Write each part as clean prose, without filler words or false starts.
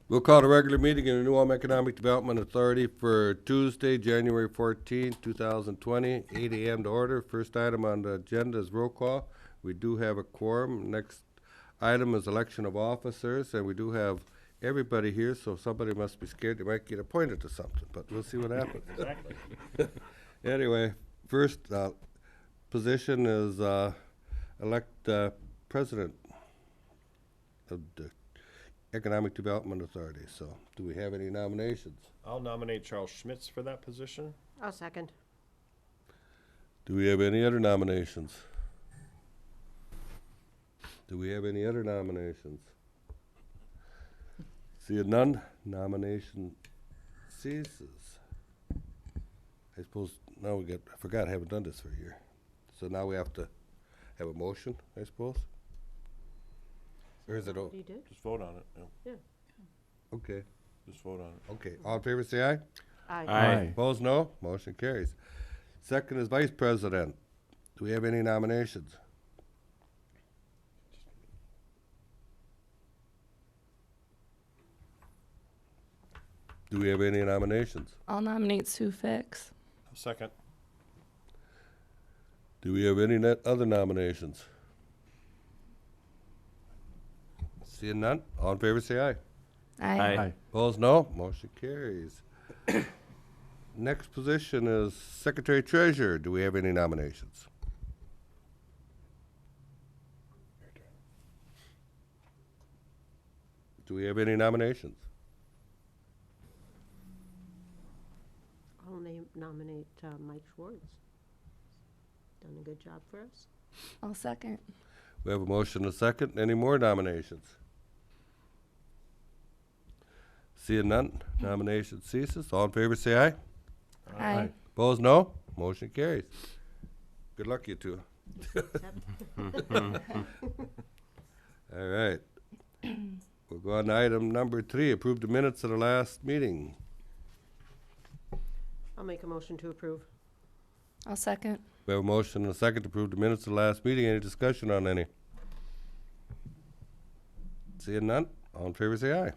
We'll call the regular meeting in the New Ulm Economic Development Authority for Tuesday, January 14th, 2020, 8 a.m. to order. First item on the agenda is roll call. We do have a quorum. Next item is election of officers, and we do have everybody here, so somebody must be scared they might get appointed to something, but we'll see what happens. Exactly. Anyway, first position is elect president of the Economic Development Authority. So do we have any nominations? I'll nominate Charles Schmitz for that position. I'll second. Do we have any other nominations? Do we have any other nominations? Seeing none, nomination ceases. I suppose now I forgot I haven't done this for a year. So now we have to have a motion, I suppose? Or is it, You did? Just vote on it. Yeah. okay, Just vote on it. okay. All in favor, say aye. Aye. Opposed, no. Motion carries. Second is vice president. Do we have any nominations? Do we have any nominations? I'll nominate Sue Fix. Second. Do we have any other nominations? Seeing none, all in favor say aye. Aye. Opposed, no. Motion carries. Next position is secretary treasurer. Do we have any nominations? Do we have any nominations? I'll nominate Mike Schwartz. Done a good job for us. I'll second. We have a motion and a second. Any more nominations? Seeing none, nomination ceases. All in favor say aye. Aye. Opposed, no. Motion carries. Good luck, you two. All right. We'll go on to item number 3, approve the minutes of the last meeting. I'll make a motion to approve. I'll second. We have a motion and a second to approve the minutes of the last meeting. Any discussion on any? Seeing none, all in favor say aye.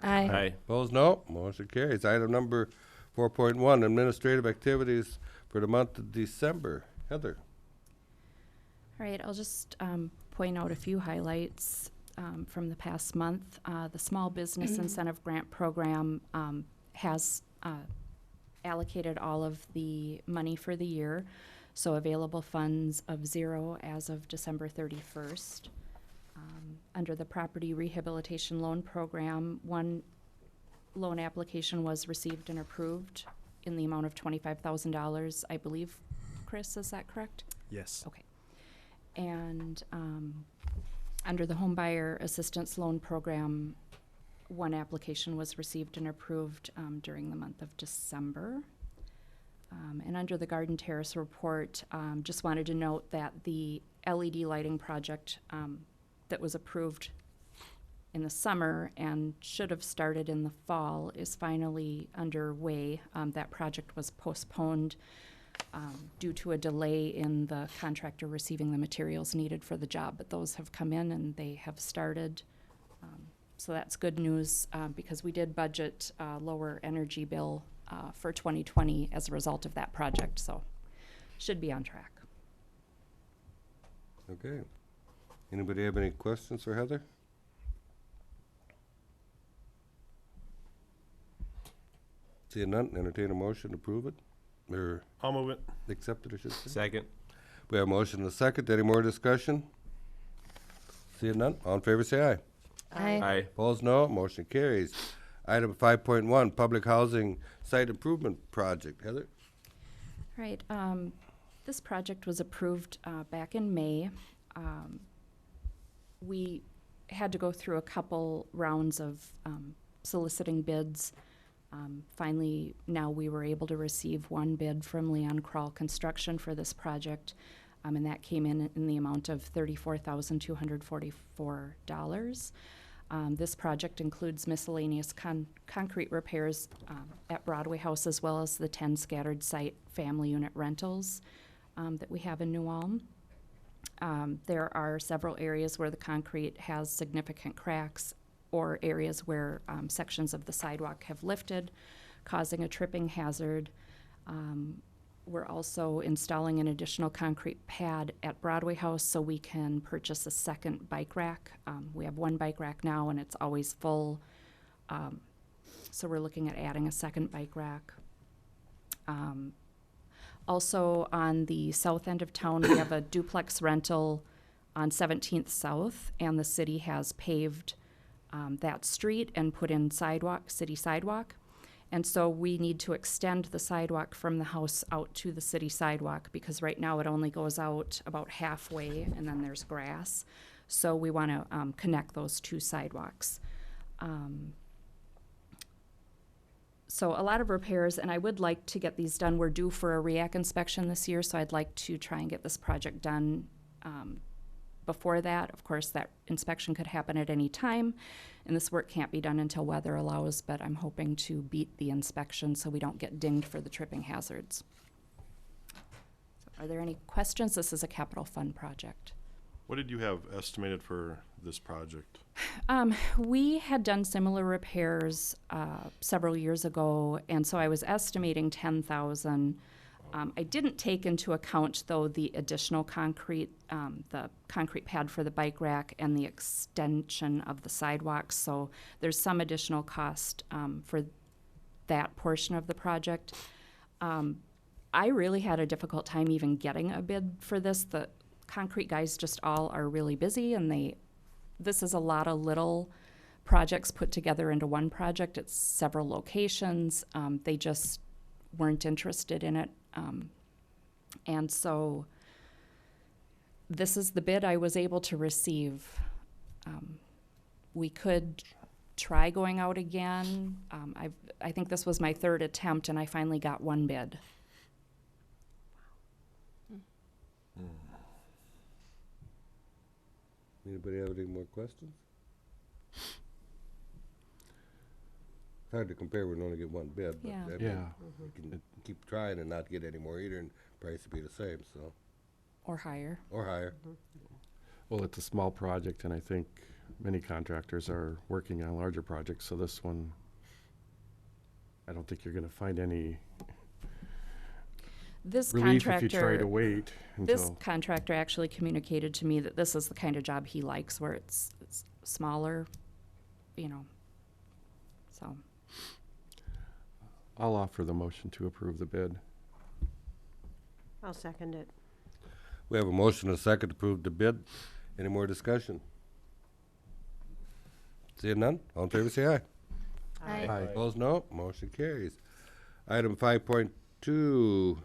Aye. Opposed, no. Motion carries. Item number 4.1, administrative activities for the month of December. Heather. All right, I'll just point out a few highlights from the past month. The Small Business Incentive Grant Program has allocated all of the money for the year, so available funds of 0 as of December 31st. Under the Property Rehabilitation Loan Program, one loan application was received and approved in the amount of $25,000, I believe. Chris, is that correct? Yes. Okay. And under the Homebuyer Assistance Loan Program, one application was received and approved during the month of December. And under the Garden Terrace report, just wanted to note that the LED lighting project that was approved in the summer and should have started in the fall is finally underway. That project was postponed due to a delay in the contractor receiving the materials needed for the job, but those have come in and they have started. So that's good news because we did budget lower energy bill for 2020 as a result of that project, so should be on track. Okay. Anybody have any questions for Heather? Seeing none, entertain a motion to approve it, or I'll move it. accept it, I should say. Second. We have a motion and a second. Any more discussion? Seeing none, all in favor say aye. Aye. Opposed, no. Motion carries. Item 5.1, Public Housing Site Improvement Project. Heather? Right. This project was approved back in May. We had to go through a couple rounds of soliciting bids. Finally, now we were able to receive one bid from Leon Kroll Construction for this project, and that came in the amount of $34,244. This project includes miscellaneous concrete repairs at Broadway House, as well as the 10 scattered site family unit rentals that we have in New Ulm. There are several areas where the concrete has significant cracks or areas where sections of the sidewalk have lifted, causing a tripping hazard. We're also installing an additional concrete pad at Broadway House so we can purchase a second bike rack. We have one bike rack now and it's always full. So we're looking at adding a second bike rack. Also on the south end of town, we have a duplex rental on 17th South, and the city has paved that street and put in city sidewalk. And so we need to extend the sidewalk from the house out to the city sidewalk because right now it only goes out about halfway and then there's grass. So we want to connect those two sidewalks. So a lot of repairs, and I would like to get these done. We're due for a REAC inspection this year, so I'd like to try and get this project done before that. Of course, that inspection could happen at any time, and this work can't be done until weather allows, but I'm hoping to beat the inspection so we don't get dinged for the tripping hazards. So are there any questions? This is a capital fund project. What did you have estimated for this project? We had done similar repairs several years ago, and so I was estimating 10,000. I didn't take into account, though, the additional concrete, the concrete pad for the bike rack and the extension of the sidewalks. So there's some additional cost for that portion of the project. I really had a difficult time even getting a bid for this. The concrete guys just all are really busy, and this is a lot of little projects put together into one project. It's several locations. They just weren't interested in it. And so this is the bid I was able to receive. We could try going out again. I think this was my third attempt, and I finally got one bid. Anybody have any more questions? It's hard to compare when we only get one bid, but Yeah. I mean, Yeah. we can keep trying and not get any more either, and price would be the same, so, Or higher. or higher. Well, it's a small project, and I think many contractors are working on larger projects, so this one, I don't think you're gonna find any This relief if you try contractor, to wait this until, contractor actually communicated to me that this is the kind of job he likes, where it's smaller, so. I'll offer the motion to approve the bid. I'll second it. We have a motion and a second to approve the bid. Any more discussion? Seeing none, all in favor say aye. Aye. Opposed, no. Motion carries. Item 5.2,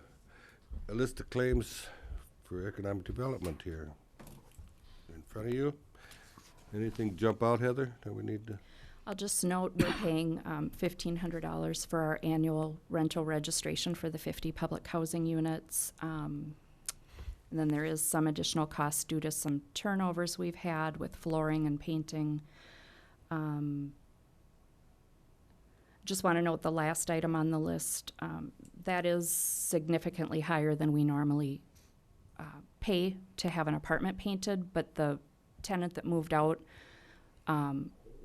a list of claims for economic development here. In front of you. Anything jump out, Heather, that we need to? I'll just note we're paying $1,500 for our annual rental registration for the 50 public housing units. And then there is some additional cost due to some turnovers we've had with flooring and painting. Just want to note the last item on the list. That is significantly higher than we normally pay to have an apartment painted, but the tenant that moved out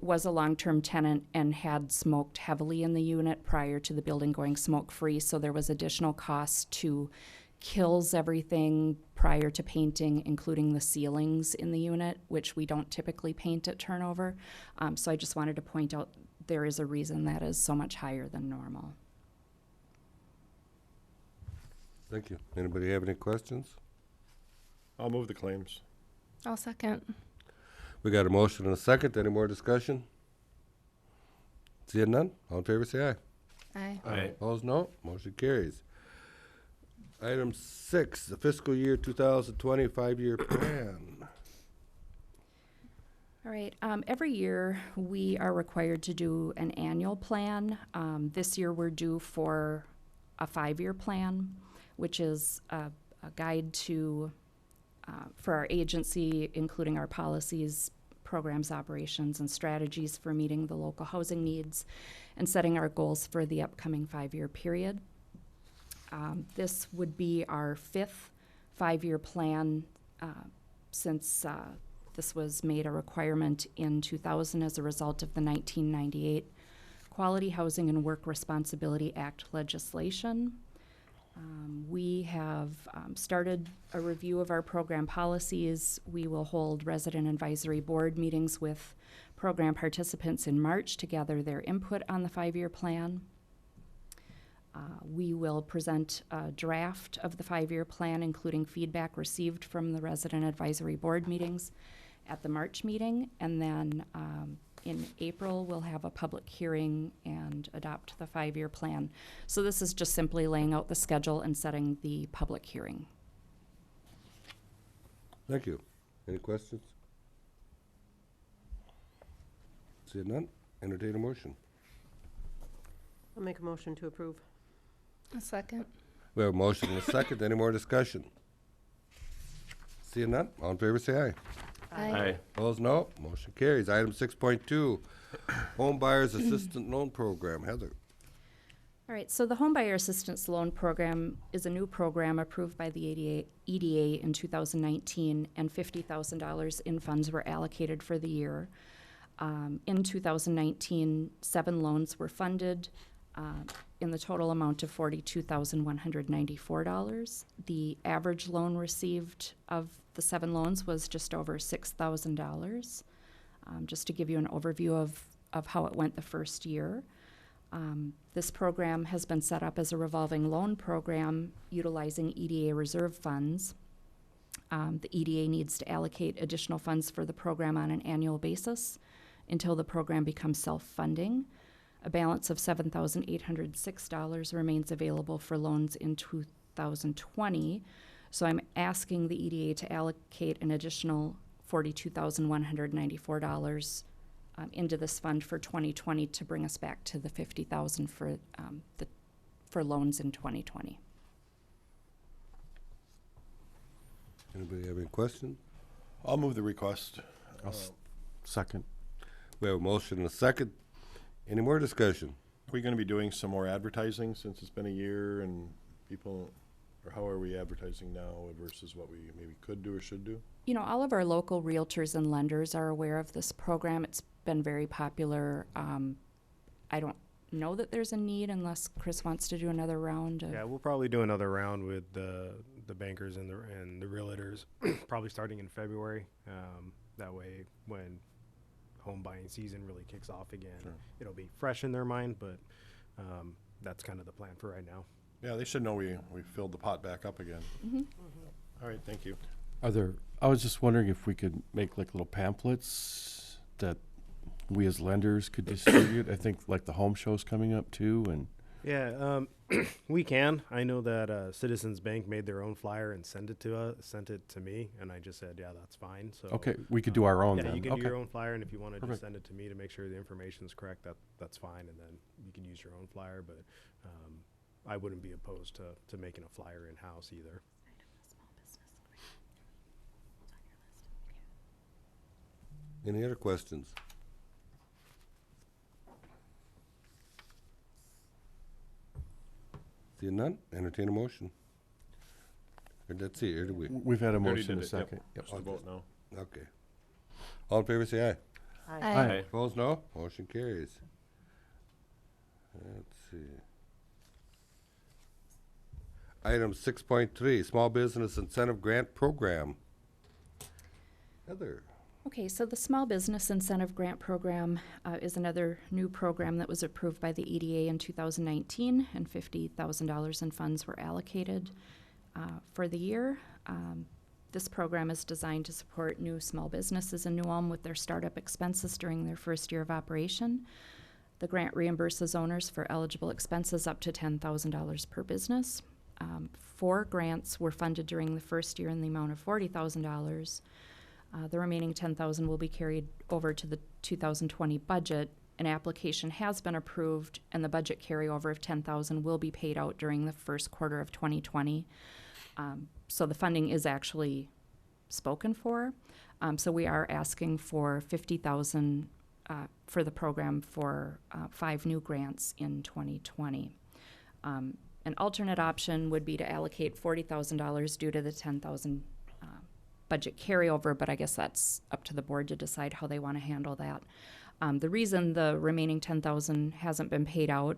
was a long-term tenant and had smoked heavily in the unit prior to the building going smoke-free, so there was additional cost to kills everything prior to painting, including the ceilings in the unit, which we don't typically paint at turnover. So I just wanted to point out there is a reason that is so much higher than normal. Thank you. Anybody have any questions? I'll move the claims. I'll second. We got a motion and a second. Any more discussion? Seeing none, all in favor say aye. Aye. Aye. Opposed, no. Motion carries. Item 6, the fiscal year 2020 5-year plan. All right, every year we are required to do an annual plan. This year we're due for a 5-year plan, which is a guide to, for our agency, including our policies, programs, operations, and strategies for meeting the local housing needs and setting our goals for the upcoming 5-year period. This would be our 5th 5-year plan since This was made a requirement in 2000 as a result of the 1998 Quality Housing and Work Responsibility Act legislation. We have started a review of our program policies. We will hold resident advisory board meetings with program participants in March to gather their input on the 5-year plan. We will present a draft of the 5-year plan, including feedback received from the resident advisory board meetings at the March meeting. And then in April, we'll have a public hearing and adopt the 5-year plan. So this is just simply laying out the schedule and setting the public hearing. Thank you. Any questions? Seeing none, entertain a motion. I'll make a motion to approve. A second. We have a motion and a second. Any more discussion? Seeing none, all in favor say aye. Aye. Opposed, no. Motion carries. Item 6.2, Homebuyers Assistant Loan Program. Heather. All right, so the Homebuyer Assistance Loan Program is a new program approved by the EDA in 2019, and $50,000 in funds were allocated for the year. In 2019, 7 loans were funded in the total amount of $42,194. The average loan received of the 7 loans was just over $6,000. Just to give you an overview of how it went the first year. This program has been set up as a revolving loan program utilizing EDA reserve funds. The EDA needs to allocate additional funds for the program on an annual basis until the program becomes self-funding. A balance of $7,806 remains available for loans in 2020. So I'm asking the EDA to allocate an additional $42,194 into this fund for 2020 to bring us back to the $50,000 for loans in 2020. Anybody have any questions? I'll move the request. Second. We have a motion and a second. Any more discussion? Are we gonna be doing some more advertising since it's been a year and people, or how are we advertising now versus what we maybe could do or should do? You know, all of our local realtors and lenders are aware of this program. It's been very popular. I don't know that there's a need unless Chris wants to do another round. Yeah, we'll probably do another round with the bankers and the realtors, probably starting in February. That way, when home buying season really kicks off again, Sure. It'll be fresh in their mind. But that's kind of the plan for right now. Yeah, they should know we filled the pot back up again. Mm-hmm. All right, thank you. I was just wondering if we could make like little pamphlets that we as lenders could distribute. I think like the home show's coming up too, and Yeah, we can. I know that Citizens Bank made their own flyer and sent it to me, and I just said, yeah, that's fine. So okay, we could do our own yeah, then. you can Okay. do your own flyer, and if you want to just Perfect. send it to me to make sure the information's correct, that's fine, and then you can use your own flyer. But I wouldn't be opposed to making a flyer in house either. Any other questions? Seeing none, entertain a motion. Or let's see, or do we? We've had a We already motion and a did it, yep. second. Just a vote now. Okay. All in favor say aye. Aye. Opposed, no. Motion carries. Let's see. Item 6.3, Small Business Incentive Grant Program. Heather. Okay, so the Small Business Incentive Grant Program is another new program that was approved by the EDA in 2019, and $50,000 in funds were allocated for the year. This program is designed to support new small businesses in New Ulm with their startup expenses during their first year of operation. The grant reimburses owners for eligible expenses up to $10,000 per business. 4 grants were funded during the first year in the amount of $40,000. The remaining $10,000 will be carried over to the 2020 budget. An application has been approved, and the budget carryover of $10,000 will be paid out during the first quarter of 2020. So the funding is actually spoken for. So we are asking for $50,000 for the program for 5 new grants in 2020. An alternate option would be to allocate $40,000 due to the $10,000 budget carryover, but I guess that's up to the board to decide how they want to handle that. The reason the remaining 10,000 hasn't been paid out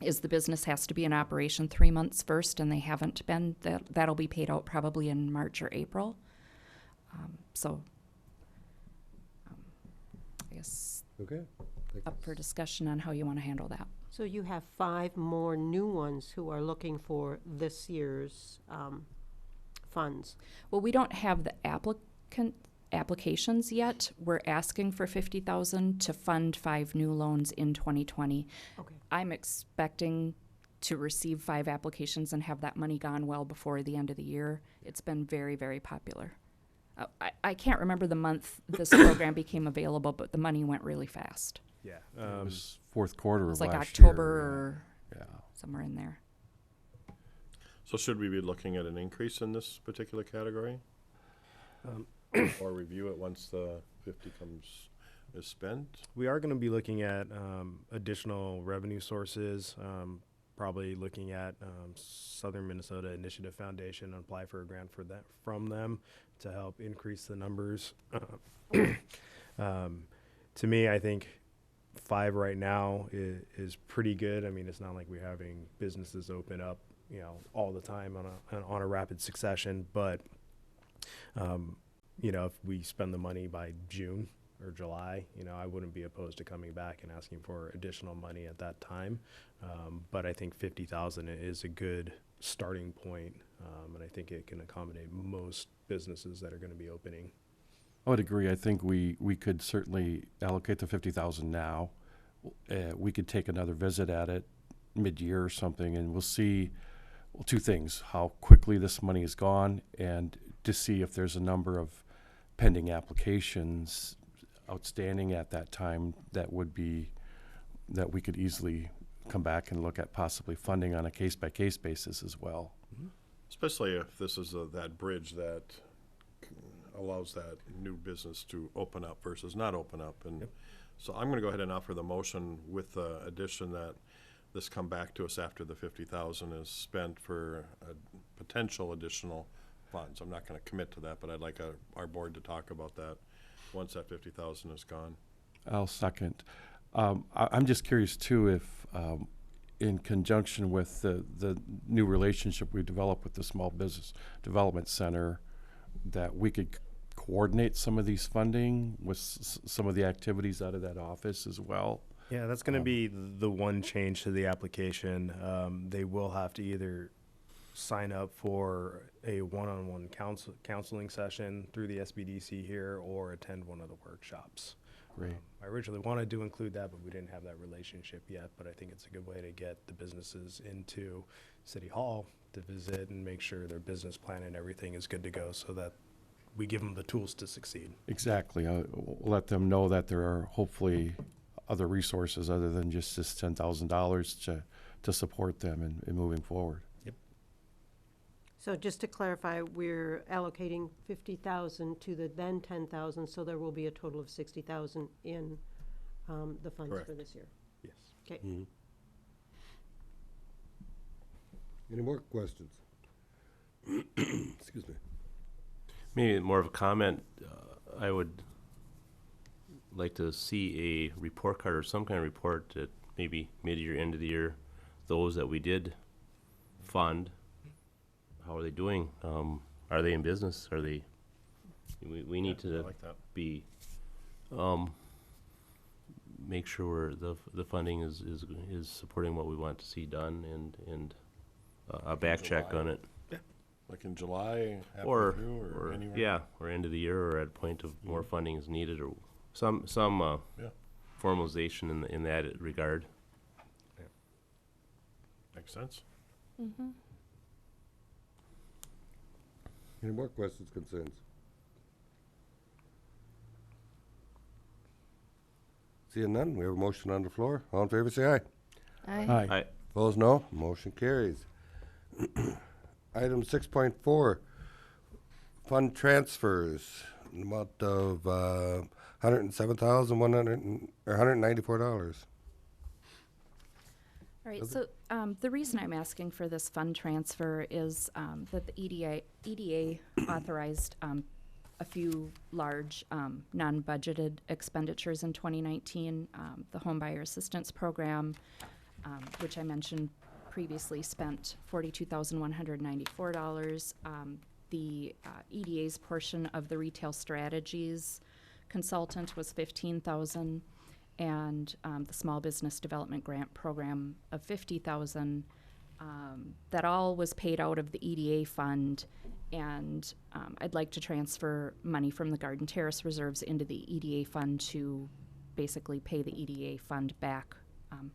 is the business has to be in operation 3 months first, and they haven't been. That'll be paid out probably in March or April. I guess Okay. up for discussion on how you want to handle that. So you have 5 more new ones who are looking for this year's funds. Well, we don't have the applications yet. We're asking for 50,000 to fund 5 new loans in 2020. Okay. I'm expecting to receive 5 applications and have that money gone well before the end of the year. It's been very, very popular. I can't remember the month this program became available, but the money went really fast. Yeah. It was fourth quarter It of was like last October year. or Yeah. somewhere in there. So should we be looking at an increase in this particular category? Or review it once the 50 is spent? We are going to be looking at additional revenue sources, probably looking at Southern Minnesota Initiative Foundation and apply for a grant for that from them to help increase the numbers. To me, I think 5 right now is pretty good. I mean, it's not like we're having businesses open up, all the time on a rapid succession, but if we spend the money by June or July, I wouldn't be opposed to coming back and asking for additional money at that time. But I think 50,000 is a good starting point, and I think it can accommodate most businesses that are going to be opening. I would agree. I think we could certainly allocate the 50,000 now. We could take another visit at it mid-year or something, and we'll see, well, 2 things: how quickly this money is gone, and to see if there's a number of pending applications outstanding at that time that we could easily come back and look at possibly funding on a case-by-case basis as well. Especially if this is that bridge that allows that new business to open up versus not open up. And so I'm going to go ahead and offer the motion with the addition that this come back to us after the 50,000 is spent for potential additional funds. I'm not going to commit to that, but I'd like our board to talk about that once that 50,000 is gone. I'll second. I'm just curious too if, in conjunction with the new relationship we developed with the Small Business Development Center, that we could coordinate some of these funding with some of the activities out of that office as well. Yeah, that's going to be the one change to the application. They will have to either sign up for a one-on-one counseling session through the SBDC here or attend one of the workshops. Great. I originally wanted to include that, but we didn't have that relationship yet. But I think it's a good way to get the businesses into City Hall to visit and make sure their business plan and everything is good to go so that we give them the tools to succeed. Exactly. We'll let them know that there are hopefully other resources other than just this $10,000 to support them in moving forward. So just to clarify, we're allocating 50,000 to the then 10,000, so there will be a total of 60,000 in the funds Correct. for this year. Yes. Okay. Any more questions? Excuse me. Maybe more of a comment. I would like to see a report card or some kind of report at maybe mid-year, end of the year, those that we did fund. How are they doing? Are they in business? Are they? We need I to like that. be make sure the funding is supporting what we want to see done and a back check July. on it. Like in July, halfway Or through, anywhere? yeah, or end of the year, or at a point of more funding is needed, or some Yeah. formalization in that regard. Makes sense. Any more questions, concerns? Seeing none, we have a motion on the floor. All in favor, say aye. Aye. Opposed, no. Motion carries. Item 6.4, fund transfers, in the amount of $107,194. All right, Okay. so the reason I'm asking for this fund transfer is that the EDA authorized a few large non-budgeted expenditures in 2019. The Homebuyer Assistance Program, which I mentioned previously, spent $42,194. The EDA's portion of the Retail Strategies consultant was $15,000. And the Small Business Development Grant Program of $50,000. That all was paid out of the EDA fund, and I'd like to transfer money from the Garden Terrace reserves into the EDA fund to basically pay the EDA fund back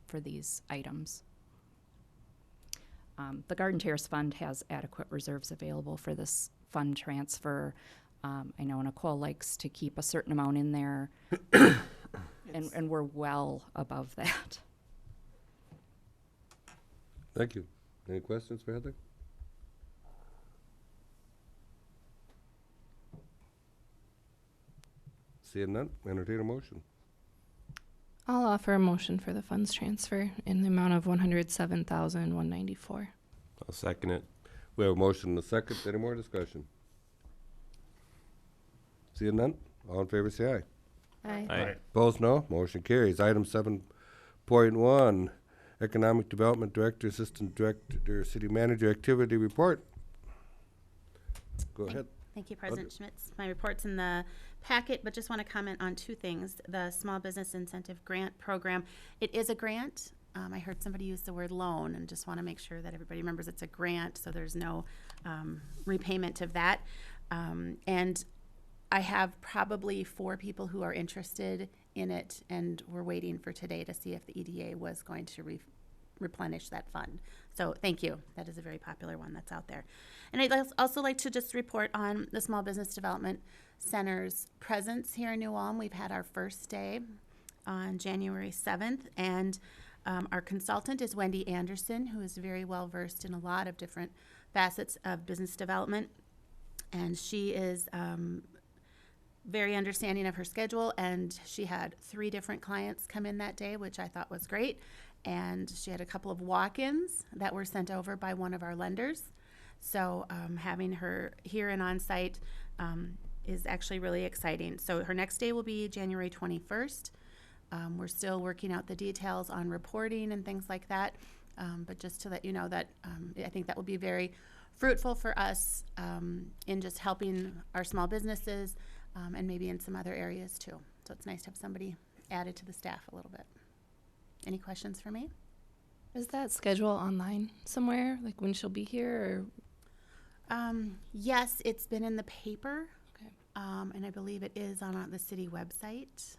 for these items. The Garden Terrace fund has adequate reserves available for this fund transfer. I know Nicole likes to keep a certain amount in there. And we're well above that. Thank you. Any questions for Heather? Seeing none, entertain a motion. I'll offer a motion for the funds transfer in the amount of $107,194. I'll second it. We have a motion and a second. Any more discussion? Seeing none, all in favor say aye. Aye. Opposed, no. Motion carries. Item 7.1, Economic Development Director, Assistant Director, City Manager Activity Report. Go ahead. Thank you, President Schmitz. My report's in the packet, but just want to comment on two things. The Small Business Incentive Grant Program, it is a grant. I heard somebody use the word loan, and just want to make sure that everybody remembers it's a grant, so there's no repayment of that. And I have probably 4 people who are interested in it, and we're waiting for today to see if the EDA was going to replenish that fund. So thank you. That is a very popular one that's out there. And I'd also like to just report on the Small Business Development Center's presence here in New Ulm. We've had our first day on January 7th, and our consultant is Wendy Anderson, who is very well versed in a lot of different facets of business development. And she is very understanding of her schedule, and she had 3 different clients come in that day, which I thought was great. And she had a couple of walk-ins that were sent over by one of our lenders. So having her here and on site is actually really exciting. So her next day will be January 21st. We're still working out the details on reporting and things like that. But just to let you know that I think that will be very fruitful for us in just helping our small businesses and maybe in some other areas too. So it's nice to have somebody added to the staff a little bit. Any questions for me? Is that schedule online somewhere, like when she'll be here? Yes, it's been in the paper, Okay. and I believe it is on the city website.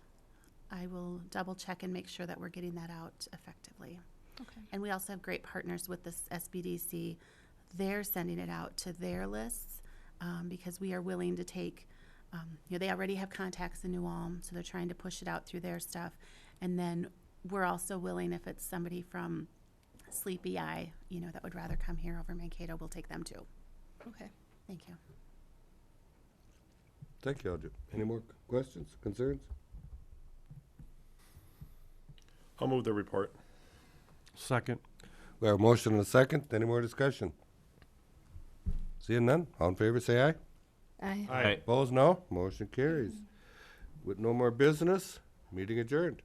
I will double check and make sure that we're getting that out effectively. Okay. And we also have great partners with this SBDC. They're sending it out to their lists because we are willing to take, they already have contacts in New Ulm, so they're trying to push it out through their stuff. And then we're also willing, if it's somebody from Sleepy Eye, that would rather come here over Mankato, we'll take them too. Okay. Thank you. Thank you, Audrey. Any more questions, concerns? I'll move the report. Second. We have a motion and a second. Any more discussion? Seeing none, all in favor say aye. Aye. Aye. Opposed, no. Motion carries. With no more business, meeting adjourned.